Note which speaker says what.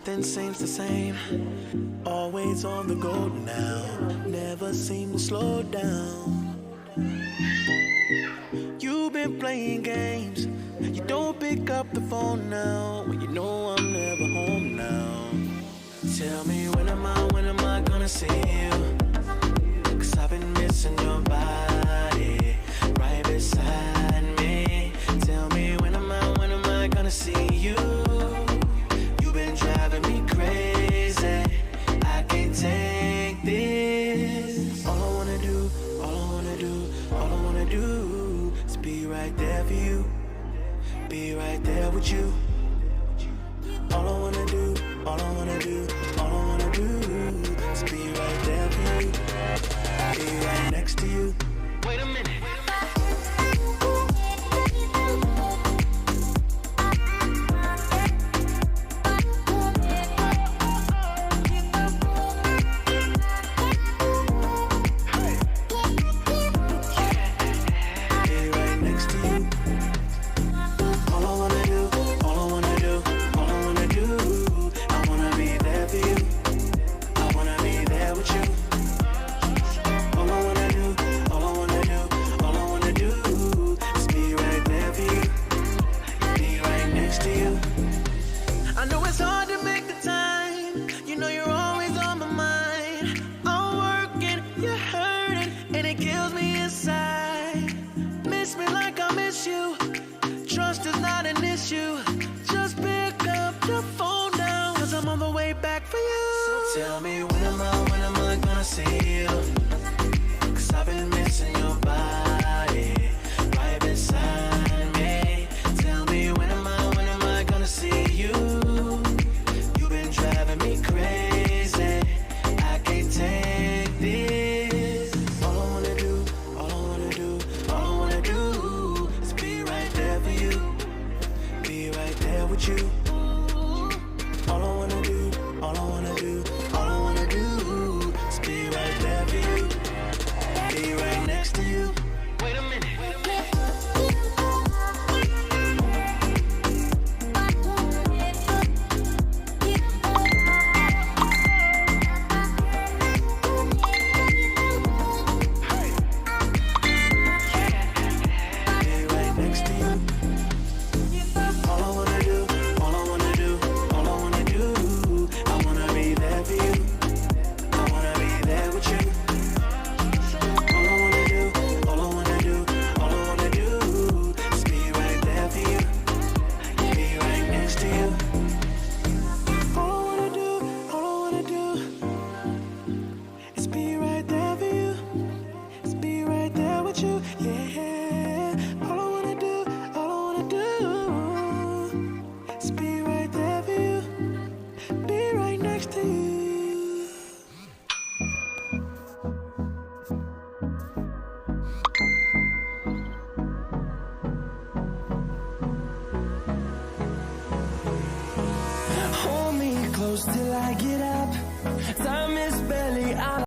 Speaker 1: Nothing seems the same. Always on the go now. Never seem to slow down. You've been playing games. You don't pick up the phone now. When you know I'm never home now. Tell me when am I gonna see you? 'Cause I've been missing your body right beside me. Tell me when am I gonna see you? You've been driving me crazy. I can't take this. All I wanna do is be right there for you. Be right there with you. All I wanna do is be right there for you. Be right next to you. Wait a minute. I know it's hard to make the time. You know you're always on my mind. I'm working, you're hurting, and it kills me inside. Miss me like I miss you. Trust is not an issue. Just pick up the phone now, 'cause I'm on the way back for you. So tell me when am I gonna see you? 'Cause I've been missing your body right beside me. Tell me when am I gonna see you? You've been driving me crazy. I can't take this. All I wanna do is be right there for you. Be right there with you. All I wanna do is be right there for you. Be right next to you. Wait a minute. Hold me close till I get up. Time is barely on.